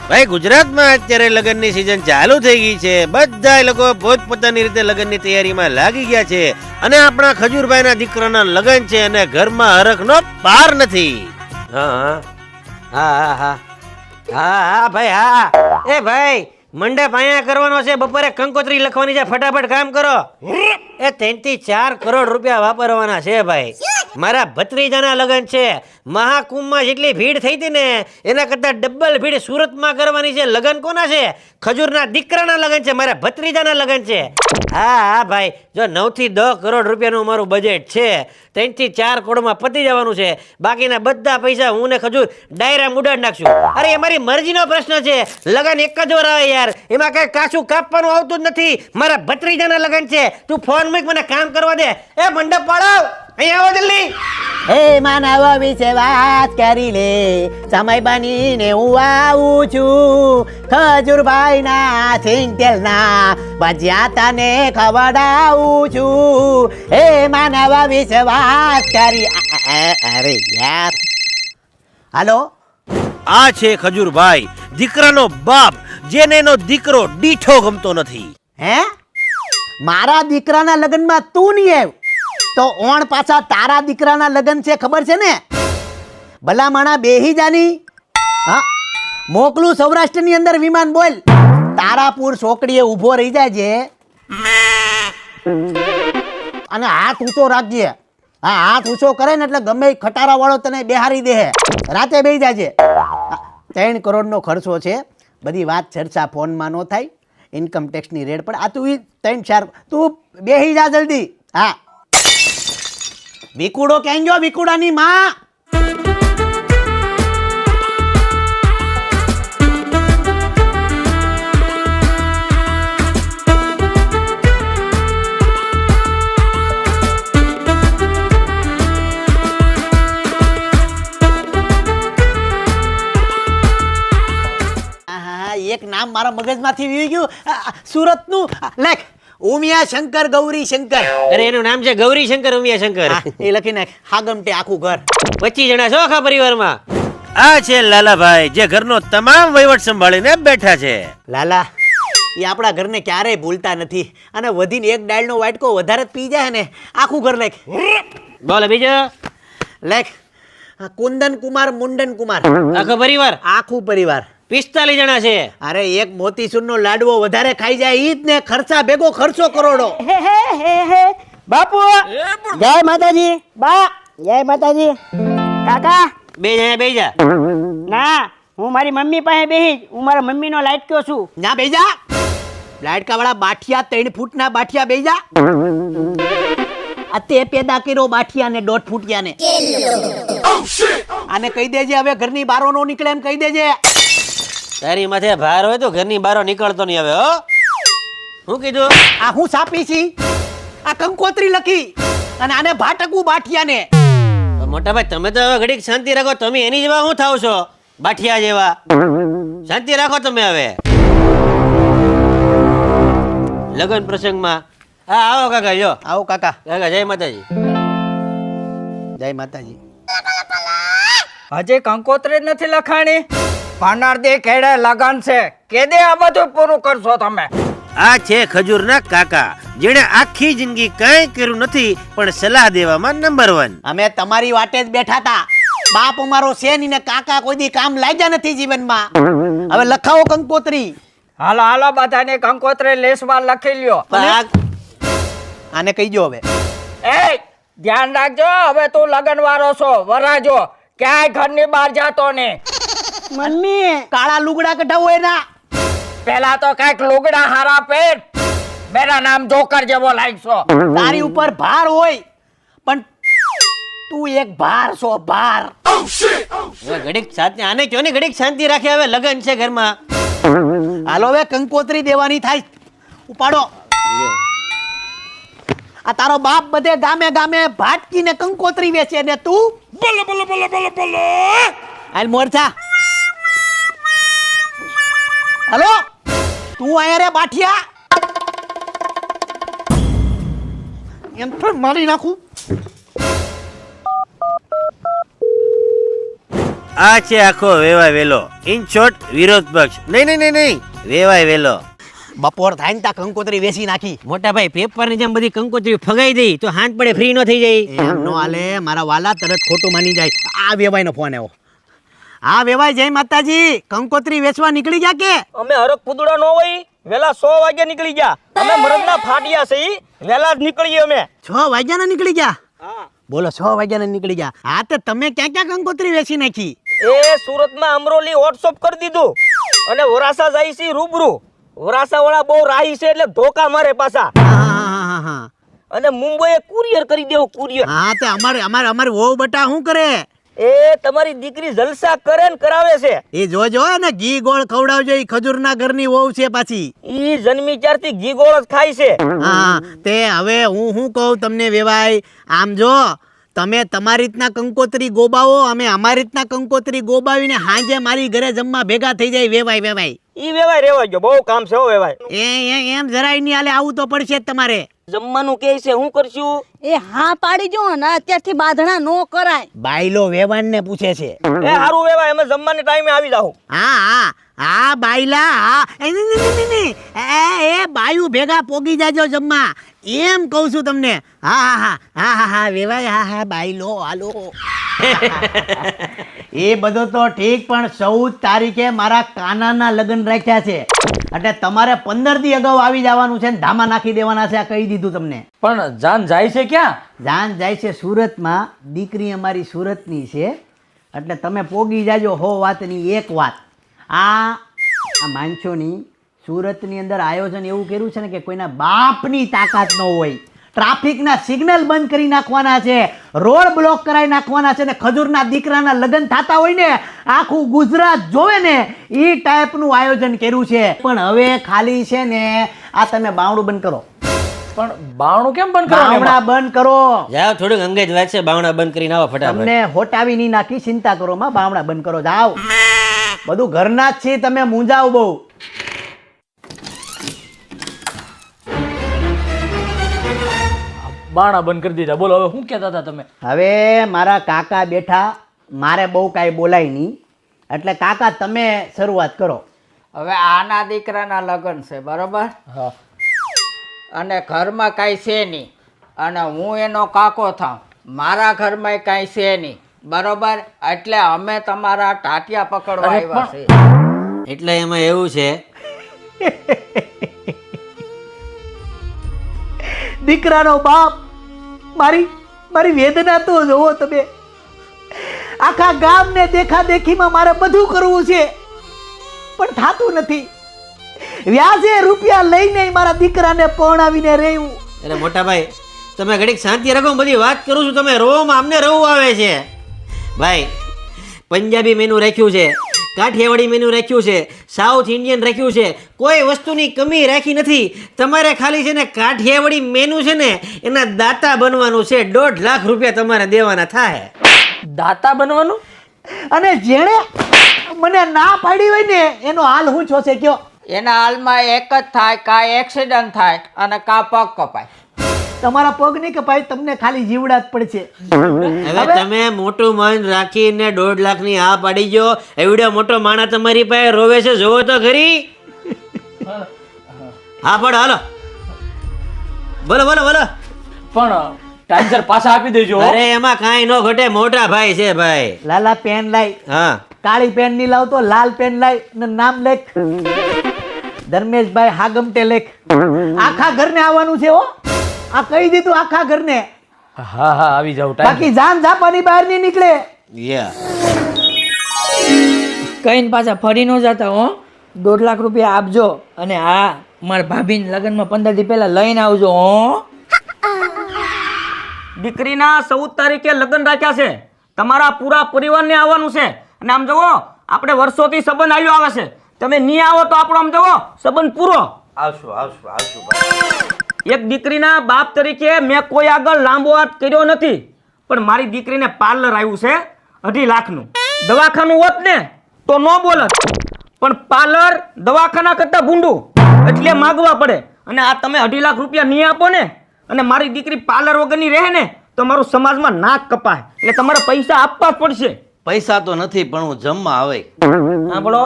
ભાઈ ગુજરાતમાં અત્યારે લગ્નની સિઝન ચાલુ થઈ ગઈ છે. બધા લોકો પોતપોતાની રીતે લગ્નની તૈયારીમાં લાગી ગયા છે અને આપણા ખજૂરભાઈના દીકરાના લગ્ન છે અને ઘરમાં હરખનો પાર નથી. હા હા હા હા હા ભાઈ હા. એ ભાઈ મંડપ અહીંયા કરવાનો છે, બપોરે કંકોત્રી લખવાની છે, ફટાફટ કામ કરો. એ 3 થી 4 કરોડ રૂપિયા વાપરવાના છે ભાઈ. મારા ભત્રીજાના લગ્ન છે. મહાકુંભમાં જેટલી ભીડ થઈ હતી ને એના કરતા ડબલ ભીડ સુરતમાં કરવાની છે. લગ્ન કોના છે? ખજૂરના દીકરાના લગ્ન છે, મારા ભત્રીજાના લગ્ન છે. હા હા ભાઈ, જો 9 થી 10 કરોડ રૂપિયાનું મારું બજેટ છે. 3 થી 4 કરોડમાં પતી જવાનું છે. બાકીના બધા પૈસા હું ને ખજૂર ડાયરામાં ઉડાડી નાખશું. અરે એ મારી મરજીનો પ્રશ્ન છે. લગ્ન એક જ વાર આવે યાર, એમાં કઈ કાચું કાપવાનું આવતું જ નથી. મારા ભત્રીજાના લગ્ન છે. તું ફોન મૂક, મને કામ કરવા દે. એ મંડપ પાડો, અહીંયા આવો જલ્દી. હે માનવ વિશે વાત કરી લે, સમય બનીને હું આવું છું. ખજૂરભાઈના સિંગતેલના ભજીયા તને ખવડાવું છું. હે માનવ વિશે વાત કરી. અરે યાર, હાલો, આ છે ખજૂરભાઈ, દીકરાનો બાપ, જેને એનો દીકરો દીઠો ગમતો નથી. હે મારા દીકરાના લગ્નમાં તું નહીં આવ્યો તો ઓણ પાછા તારા દીકરાના લગ્ન છે, ખબર છે ને? ભલા માણા બેહી જાની. હા, મોકલું સૌરાષ્ટ્રની અંદર વિમાન. બોલ, તારાપુર ચોકડીએ ઊભો રહી જાજે અને હાથ ઊંચો રાખજે. હા, હાથ ઊંચો કરે ને એટલે ગમે ખટારા વાળો તને બેહારી દે. રાતે બેહી જાજે. 3 કરોડનો ખર્ચો છે. બધી વાત ચર્ચા ફોનમાં ન થાય, ઇન્કમ ટેક્સની રેડ પણ. આ તું 3-4 તું બેહી જા જલ્દી. હા, વિકુડો ક્યાં ગયો? વિકુડાની માં. એક નામ મારા મગજમાંથી વી ગયું, સુરતનું. લેખ, ઉમિયા શંકર ગૌરી શંકર. અરે એનું નામ છે ગૌરી શંકર ઉમિયા શંકર. એ લખી નાખ. હાગમટે આખું ઘર. 25 જણા છો આખા પરિવારમાં. આ છે લાલાભાઈ, જે ઘરનો તમામ વહીવટ સંભાળીને બેઠા છે. લાલા એ આપણા ઘરને ક્યારેય ભૂલતા નથી અને વધીને એક ડાળનો વાટકો વધારે જ પી જાય ને. આખું ઘર લેખ. બોલે બીજો. લેખ, કુંદન કુમાર મુંડન કુમાર. આખો પરિવાર? આખું પરિવાર 45 જણા છે. અરે એક મોતીસૂરનો લાડવો વધારે ખાઈ જાય ઈ જ ને ખર્ચા ભેગો ખર્ચો કરોડો. બાપુ જય માતાજી. બા જય માતાજી. કાકા બે જા. ના, હું મારી મમ્મી પાસે બેહી. હું મારા મમ્મીનો લાડક્યો છું. ના બેજા, લાડકા વાળા બાઠિયા 3 ફૂટના બાઠિયા બેજા. આ તે પેદા કર્યો બાઠિયા ને 1.5 ફૂટિયા ને. આને કહી દેજે હવે ઘરની બારો નો નીકળે એમ કહી દેજે. તારી માથે ભાર હોય તો ઘરની બહાર નીકળતો નહીં હવે. હો, હું કીધું? આ હું સાપી છી? આ કંકોત્રી લખી અને આને ભાટકું બાઠિયા ને. મોટા ભાઈ તમે તો હવે ઘડીક શાંતિ રાખો. તમે એની જેવા શું થાવ છો? બાઠિયા જેવા. શાંતિ રાખો તમે હવે. લગ્ન પ્રસંગમાં. હા આવો કાકા. જો આવો કાકા. કાકા જય માતાજી. જય માતાજી. હજી કંકોત્રી નથી લખાણી. ભાનાર દે ખેડે લગન છે. કેદે આ બધું પૂરું કરશો તમે? આ છે ખજૂરના કાકા, જેણે આખી જિંદગી કંઈ કર્યું નથી પણ સલાહ દેવામાં નંબર 1. અમે તમારી વાટે જ બેઠા હતા. બાપ અમારો છે ની ને કાકા કોઈ દી કામ લાગ્યા નથી જીવનમાં. હવે લખાવો કંકોત્રી. હાલો હાલો, બધાને કંકોત્રી લેસમાં લખી લ્યો. આને કહી દો હવે. એ ધ્યાન રાખજો, હવે તું લગન વાળો છો. વરાજો ક્યાંય ઘરની બહાર જાતો ને. મમ્મી કાળા લુગડા કઢાવો એના. પેલા તો કઈક લુગડા હારા પહેર. મેરા નામ જોકર જેવો લાગશો. તારી ઉપર ભાર હોય પણ તું એક ભાર છો, ભાર. હવે ઘડીક શાંતિ. આને કયો ને ઘડીક શાંતિ રાખે. હવે લગ્ન છે ઘરમાં. હાલો હવે કંકોત્રી દેવાની થાય. ઉપાડો. આ તારો બાપ બધે ગામે ગામે ભાટકીને કંકોત્રી વેચે ને તું બોલો બોલો બોલો બોલો બોલો. હાલ મોરચા. હાલો, તું આયા રે બાઠિયા. એમ પણ મારી નાખું. આ છે આખો વેવાય વેલો. ઇન શોર્ટ વિરોધ પક્ષ. નહીં, વેવાય વેલો. બપોર થાય ને ત્યાં કંકોત્રી વેચી નાખી. મોટા ભાઈ પેપરની જેમ બધી કંકોત્રી ફગાઈ દઈ તો હાથ પડે ફ્રી ન થઈ જાય. એમ નો હાલે, મારા વાલા તરત ખોટું માની જાય. આ વેવાઈનો ફોન આવ્યો. હા વેવાઈ, જય માતાજી. કંકોત્રી વેચવા નીકળી ગયા કે? અમે હરક પુદડા નો હોય વેલા 100 વાગે નીકળી ગયા. અમે મરદના ફાટિયા છે ઈ વેલા જ નીકળીએ અમે. 6 વાગ્યાના નીકળી ગયા? બોલો 6 વાગ્યાના નીકળી ગયા. હા તો તમે ક્યાં ક્યાં કંકોત્રી વેચી નાખી? એ સુરતમાં અમરોલી વોટ્સઅપ કરી દીધું અને વરાસા જાય છે રૂબરૂ. વરાસા વાળા બહુ રાહી છે એટલે ધોકા મારે પાછા. હા. અને મુંબઈએ કુરિયર કરી દેવું કુરિયર. હા તે અમારે વહુ બટા શું કરે? એ તમારી દીકરી જલસા કરે ને કરાવે છે. એ જોજો ને ઘી ગોળ ખવડાવજો. ઈ ખજૂરના ઘરની વહુ છે પાછી. ઈ જન્મી ત્યારથી ઘી ગોળ જ ખાય છે. હા તે હવે હું શું કહું તમને વેવાઈ, આમ જો તમે તમારી રીતના કંકોત્રી ગોબાવો, અમે અમારી રીતના કંકોત્રી ગોબાવીને હાંજે મારી ઘરે જમવા ભેગા થઈ જાય. વેવાઈ ઈ વેવાય રેવા ગયો, બહુ કામ છે હો વેવાય. એમ જરાય નહીં હાલે, આવું તો પડશે જ તમારે. જમવાનું કે છે હું કરશું? એ હા પાડી જો ને અત્યારથી બાંધણા નો કરાય. બાયલો વેવાણ ને પૂછે છે. એ હારું વેવાય, અમે જમવાના ટાઈમે આવી જાવ. હા બાયલા. હા એ બાયુ ભેગા પોગી જાજો જમવા, એમ કહું છું તમને. હા વેવાય. હા બાયલો હાલો. એ બધો તો ઠીક, પણ 14 તારીખે મારા કાનાના લગ્ન રાખ્યા છે એટલે તમારે 15 દી અગાઉ આવી જવાનું છે ને ધામા નાખી દેવાના છે. આ કહી દીધું તમને. પણ જાન જાય છે ક્યાં? જાન જાય છે સુરતમાં. દીકરી અમારી સુરતની છે એટલે તમે પોગી જાજો. હો વાતની એક વાત, આ માનશોની સુરતની અંદર આયોજન એવું કર્યું છે ને કે કોઈના બાપની તાકાત ન હોય. ટ્રાફિકના સિગ્નલ બંધ કરી નાખવાના છે, રોડ બ્લોક કરાવી નાખવાના છે ને ખજૂરના દીકરાના લગ્ન થતા હોય ને આખું ગુજરાત જોવે ને એ ટાઈપનું આયોજન કર્યું છે. પણ હવે ખાલી છે ને આ તમે બાવણું બંધ કરો. પણ બાવણું કેમ બંધ કરવાનું? બાવણા બંધ કરો. જાઓ, થોડુંક અંગેજ વાત છે, બાવણા બંધ કરીને આવો ફટાફટ. તમને હોટાવી નહીં નાખી, ચિંતા કરો માં. બાવણા બંધ કરો, જાઓ. બધું ઘરના જ છે, તમે મૂંઝાવ બહુ. બાણા બંધ કરી દીધા. બોલો હવે શું કહેતા હતા તમે? હવે મારા કાકા બેઠા, મારે બહુ કાંઈ બોલાય નહીં એટલે કાકા તમે શરૂઆત કરો. હવે આના દીકરાના લગ્ન છે બરોબર, હા. અને ઘરમાં કાંઈ છે નહીં અને હું એનો કાકો થાઉં, મારા ઘરમાં કાંઈ છે નહીં બરોબર, એટલે અમે તમારા ટાટિયા પકડવા આવ્યા છે. એટલે એમાં એવું છે, દીકરાનો બાપ, મારી વેદના તો જોવો તમે. આખા ગામને દેખા દેખીમાં મારે બધું કરવું છે પણ થાતું નથી. વ્યાજે રૂપિયા લઈને મારા દીકરાને પરણાવીને રહેવું. એટલે મોટા ભાઈ તમે ઘડીક શાંતિ રાખો, બધી વાત કરું છું, તમે રોવામાં અમને રવું આવે છે. ભાઈ પંજાબી મેનુ રાખ્યું છે, કાઠિયાવાડી મેનુ રાખ્યું છે, સાઉથ ઇન્ડિયન રાખ્યું છે, કોઈ વસ્તુની કમી રાખી નથી. તમારે ખાલી છે ને કાઠિયાવાડી મેનુ છે ને એના દાતા બનવાનું છે. 1.5 લાખ રૂપિયા તમારે દેવાના થાય. દાતા બનવાનું? અને જેણે મને ના પાડી હોય ને એનો હાલ હું છો છે કયો? એના હાલમાં એક જ થાય, કાંઈ એક્સિડન્ટ થાય અને કાં પગ કપાય. તમારા પગ નહીં કપાય, તમને ખાલી જીવડા જ પડશે. હવે તમે મોટું મન રાખીને 1.5 લાખની આ પાડી ગયો. એવડો મોટો માણસ તમારી પાસે રોવે છે, જોવો તો ખરી. હા પણ હાલો, બોલો બોલો બોલો. પણ ટાઈમસર પાછા આપી દેજો. અરે એમાં કાંઈ નો ઘટે, મોટા ભાઈ છે ભાઈ. લાલા પેન લાય. હા, કાળી પેન નહીં લાવતો, લાલ પેન લાય ને નામ લેખ. ધર્મેશભાઈ હાગમટે લેખ. આખા ઘરને આવવાનું છે હો. આ કહી દીધું આખા ઘરને. હા આવી જાવ. બાકી જાન જાપાની બહાર નહીં નીકળે. કહીને પાછા ફરી ન જતા હો. 1.5 લાખ રૂપિયા આપજો અને હા મારા ભાભીને લગ્નમાં 15 દી પહેલા લઈને આવજો હો. દીકરીના 14 તારીખે લગ્ન રાખ્યા છે, તમારા પૂરા પરિવારને આવવાનું છે. અને આમ જુઓ આપણે વર્ષોથી સંબંધ આવ્યો આવે છે, તમે નહીં આવો તો આપણો આમ જુઓ સંબંધ પૂરો. એક દીકરીના બાપ તરીકે મેં કોઈ આગળ લાંબો હાથ કર્યો નથી, પણ મારી દીકરીને પાર્લર આવ્યું છે 2.5 લાખનું. દવાખાનું હોત ને તો ન બોલત, પણ પાર્લર દવાખાના કરતા ભૂંડું એટલે માગવા પડે. અને આ તમે 2.5 લાખ રૂપિયા નહીં આપો ને અને મારી દીકરી પાર્લર વગરની રહે ને તો મારું સમાજમાં નાક કપાય. એટલે તમારે પૈસા આપવા જ પડશે. પૈસા તો નથી પણ હું જમવા આવે. સાંભળો,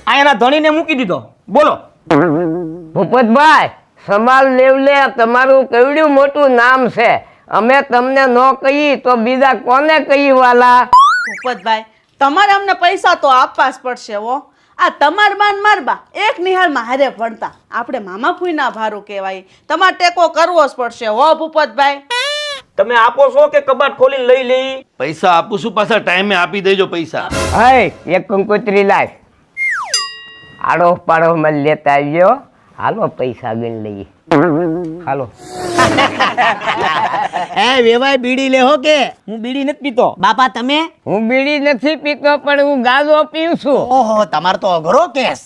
આ એના ધણીને મૂકી દીધો. બોલો. ભૂપતભાઈ, સમાલ લેવલે તમારું કેવડું મોટું નામ છે. અમે તમને ન કહી તો બીજા કોને કહી વાલા? ભૂપતભાઈ, તમારે અમને પૈસા તો આપવા જ પડશે હો. આ તમાર બાન મારબા એક નિહાળમાં હારે ભણતા, આપણે મામા ફૂઈના ભારું કહેવાય. તમારે ટેકો કરવો જ પડશે હો ભૂપતભાઈ. તમે આપો છો કે કબાટ ખોલીને લઈ લઈ? પૈસા આપું છું, પાછા ટાઈમે આપી દેજો પૈસા. હે, એક કંકોત્રી લાય. આડો પાડો માં લેતા આવ્યો. હાલો પૈસા ગણ લઈએ. હાલો. એ વેવાય બીડી લેહો કે? હું બીડી નથી પીતો. બાપા તમે? હું બીડી નથી પીતો પણ હું ગાજો પીઉં છું. ઓહો, તમાર તો અઘરો કેસ.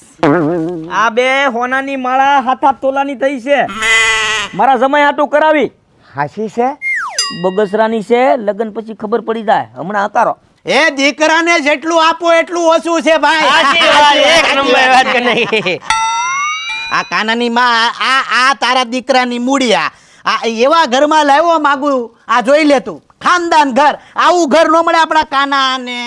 આ બે હોનાની માળા 7-8 તોલાની થઈ છે. મારા જમાઈ હાટું કરાવી. હાસી છે? બગસરાની છે. લગ્ન પછી ખબર પડી જાય. હમણાં હકારો. એ દીકરાને જેટલું આપો એટલું ઓછું છે ભાઈ. એક નંબર વાત કરી. આ કાનાની માં આ તારા દીકરાની મૂડિયા આ એવા ઘરમાં લાવ્યો માગુ. આ જોઈ લે તું, ખાનદાન ઘર. આવું ઘર નો મળે આપણા કાનાને.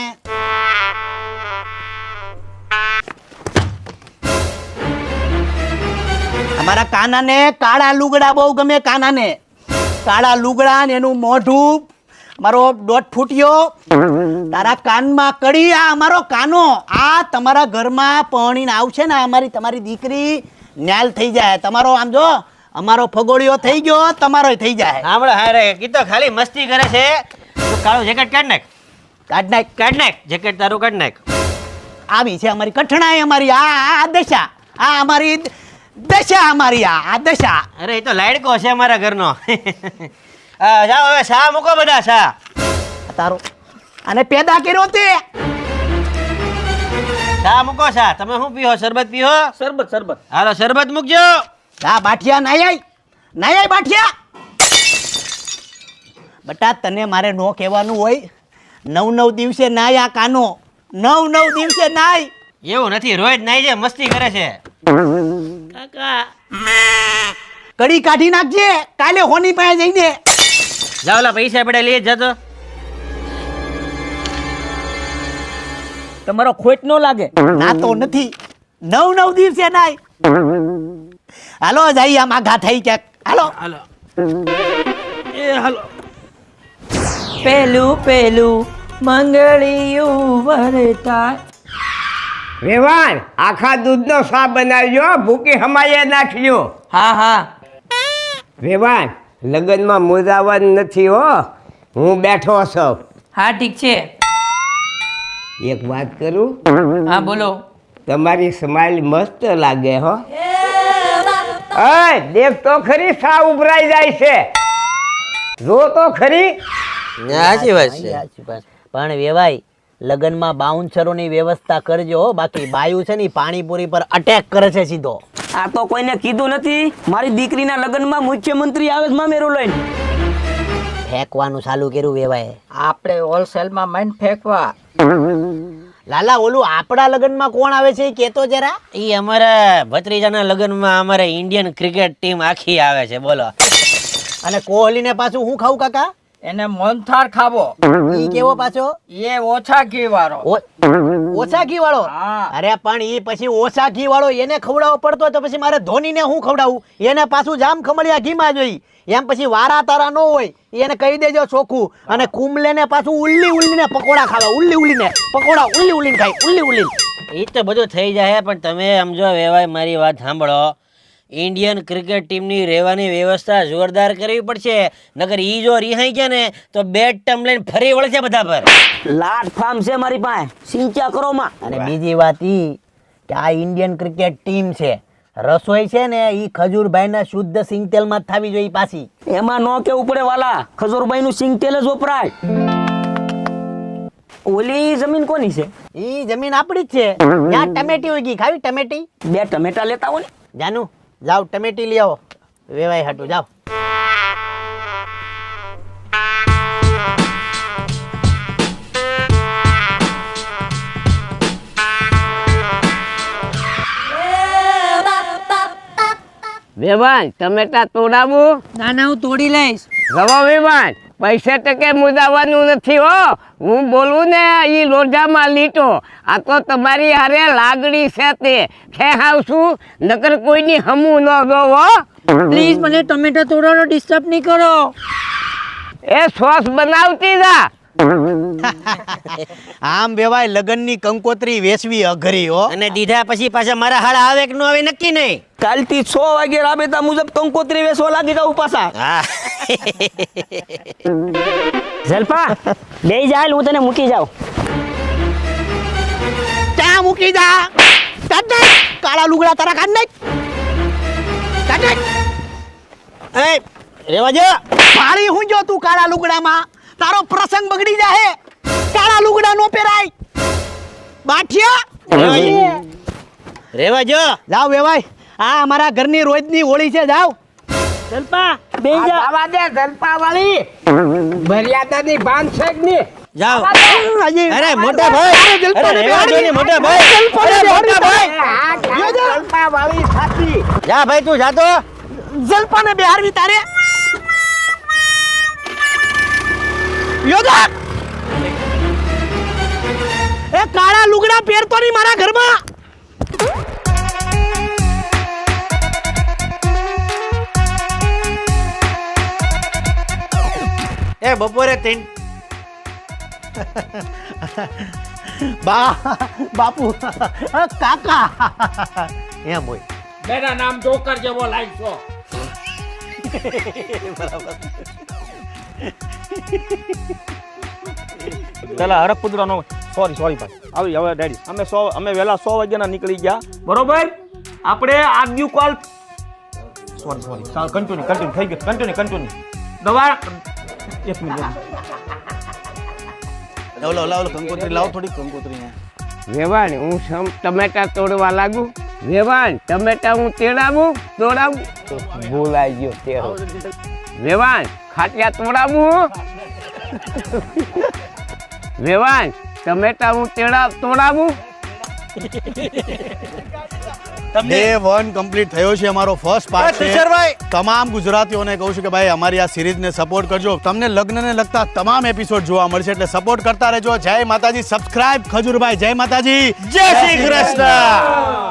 અમારા કાનાને કાળા લુગડા બહુ ગમે. કાનાને કાળા લુગડા ને એનું મોઢું. મારો દોઢ ફૂટ્યો. તારા કાનમાં કડી. આ અમારો કાનો. આ તમારા ઘરમાં પરણીને આવશે ને તમારી દીકરી ન્યાલ થઈ જાય. તમારો આમ જો, અમારો ફગોળિયો થઈ ગયો, તમારો થઈ જાય. સાંભળો હારે, કી તો ખાલી મસ્તી કરે છે. તું કાળું જેકેટ કાઢ નાખ. કાઢ નાખ જેકેટ તારું કાઢ નાખ. આવી છે અમારી કઠણાઈ. અમારી આ દશા. આ અમારી દશા. અમારી આ દશા. અરે એ તો લાડકો છે અમારા ઘરનો. જાઓ હવે શા મૂકો બધા. શા તારો અને પેદા કર્યો તે. શા મૂકો. શા તમે શું પીવો? શરબત પીવો? શરબત. હાલો શરબત મૂકજો. આ બાઠિયા નાય બાઠિયા. બટા તને મારે નો કહેવાનું હોય. 9 દિવસે નાય. આ કાનો 9 દિવસે નાય. એવું નથી, રોજ નાઈ છે, મસ્તી કરે છે. કડી કાઢી નાખજે કાલે હોની પાસે જઈને. જાઓ ઓલા પૈસા પડે લઈ જતો. તમારો ખોટ ન લાગે? ના તો નથી. 9 દિવસે નાય. હાલો જઈ આમ આઘા થઈ ક્યાંક. હાલો. પેલું મંગળિયું વરતા. વેવાણ, આખા દૂધનો શા બનાવ્યો. ભૂકી હમાયે નાખ્યો. હા. વેવાણ, લગ્નમાં મુજાવન નથી હો. હું બેઠો છું. હા ઠીક છે. એક વાત કરું? હા બોલો. તમારી સ્માઈલ મસ્ત લાગે હો. અય દેખ તો ખરી, સા ઉભરાઈ જાય છે. જો તો ખરી. સાચી વાત છે. પણ વેવાય લગનમાં બાઉન્સરોની વ્યવસ્થા કરજો. બાકી બાયુ છે ને પાણીપુરી પર અટેક કરે છે સીધો. આ તો કોઈને કીધું નથી. મારી દીકરીના લગ્નમાં મુખ્યમંત્રી આવે છે મામેરો લઈને. ફેંકવાનું ચાલુ કર્યું વેવાય. આપણે હોલસેલમાં માઇન ફેંકવા. લાલા ઓલું આપણા લગ્નમાં કોણ આવે છે એ કેતો જરા. ઈ અમારા ભત્રીજાના લગ્નમાં અમારે ઇન્ડિયન ક્રિકેટ ટીમ આખી આવે છે. બોલો. અને કોહલીને પાછું હું ખાવું કાકા? એને મોનથાર ખાવો. ઈ કેવો પાછો? એ ઓછા ઘી વાળો. ઓછા ઘી વાળો? હા. અરે પણ ઈ પછી ઓછા ઘી વાળો એને ખવડાવવો પડતો તો પછી મારે ધોનીને હું ખવડાવું? એને પાછું જામ ખમણિયા ઘીમાં જોઈ. એમ પછી વારા તારા ન હોય. એને કહી દેજો ચોખ્ખું. અને કુંબલેને પાછું ઉલ્લીને પકોડા ખાવા. ઉલ્લીને પકોડા ઉલ્લીને ખાય. ઉલ્લી. એ તો બધું થઈ જાય, પણ તમે સમજો વેવાય મારી વાત સાંભળો. ઇન્ડિયન ક્રિકેટ ટીમની રહેવાની વ્યવસ્થા જોરદાર કરવી પડશે. નકર ઈ જો રિહાઈ ગયા ને તો બેટ ટમ લઈને ફરી વળશે બધા પર. લાટ ફાર્મ છે મારી પાસે. સિંચા કરો માં. અને બીજી વાત ઈ કે આ ઇન્ડિયન ક્રિકેટ ટીમ છે, રસોઈ છે ને ઈ ખજૂરભાઈના શુદ્ધ સિંગ તેલમાં જ થવી જોઈએ પાછી. એમાં નો કેવું પડે વાલા. ખજૂરભાઈ નું સિંગ તેલ જ વપરાય. ઓલી જમીન કોની છે? ઈ જમીન આપણી જ છે. ત્યાં ટમેટી ઉગી. ખાવી ટમેટી? 2 ટમેટા લેતા હો ને. જાનું જાઓ ટમેટી લઈ આવો. વેવાય હાટું જાઓ. વેવાણ, ટમેટા તોડાવું? ના હું તોડી લઈશ. રવા વેવાણ, પૈસે ટકે મુદાવાનું નથી હો. હું બોલું ને એ લોઢામાં લીટો. આ તો તમારી હારે લાગણી છે તે ખેહાવશું, નકર કોઈની હમું ન જોવો. પ્લીઝ મને ટમેટા તોડવાનો ડિસ્ટર્બ નહીં કરો. એ સોસ બનાવતી જા. આમ વેવાય લગનની કંકોત્રી વેચવી અઘરી હો. અને દીધા પછી પાછા મારા હાડા આવે કે ન આવે નક્કી નહીં. કાલથી 6 વાગે રાબેતા મુજબ કંકોત્રી વેચવા લાગી જાવ પાછા. હા જલપા બે જાય હું તને મૂકી જાઉં. ત્યાં મૂકી જા. કાઢ નાખ. કાળા લુગડા તારા કાઢ નાખ. કાઢ નાખ. એ રેવા જો. મારી હું જો તું કાળા લુગડામાં તારો પ્રસંગ બગડી જાહે. કાળા લુગડા નો પહેરાય. બાઠિયા રેવા જો. જાવ વેવાય. આ અમારા ઘરની રોજની હોળી છે. જાવ. જલપા બે જા. આવા દે જલપા વાળી. મર્યાદાની ભાન છે કે નહીં? જાઓ. હજી અરે મોટા ભાઈ. અરે રેવા જો ને મોટા ભાઈ. અરે મોટા ભાઈ. આ જલપા વાળી સાચી. જા ભાઈ તું જાતો. જલપાને બેહારવી તારે. યોદા એ કાળા લુગડા પહેરતો નહીં મારા ઘરમાં. એ બપોરે બાપુ કાકા એમ હોય. બેના નામ જોકર જેવો લાગશો. પેલા હરકપુદરા નો સોરી ભાઈ આવી હવે ડેડી અમે વહેલા 100 વાગ્યાના નીકળી ગયા બરોબર. આપણે આદ્યુ કોલ સોરી ચાલ કન્ટિન્યુ થઈ ગયું. કન્ટિન્યુ દવા 1 મિનિટ. લાવ કંકોત્રી લાવ થોડી કંકોત્રી. વેવાણ હું ટમેટા તોડવા લાગુ. વેવાણ ટમેટા હું તોડાવું ભૂલાઈ ગયો તેરો. વેવાણ ખાટિયા તોડાવું. વેવાણ ટમેટા હું તોડાવું. ડે 1 કમ્પ્લીટ થયો છે. અમારો ફર્સ્ટ પાર્ટ છે. તમામ ગુજરાતીઓને કહું છું કે ભાઈ અમારી આ સિરીઝને સપોર્ટ કરજો. તમને લગ્નને લગતા તમામ એપિસોડ જોવા મળશે એટલે સપોર્ટ કરતા રહેજો. જય માતાજી. સબસ્ક્રાઇબ ખજૂરભાઈ. જય માતાજી. જય શ્રી કૃષ્ણ.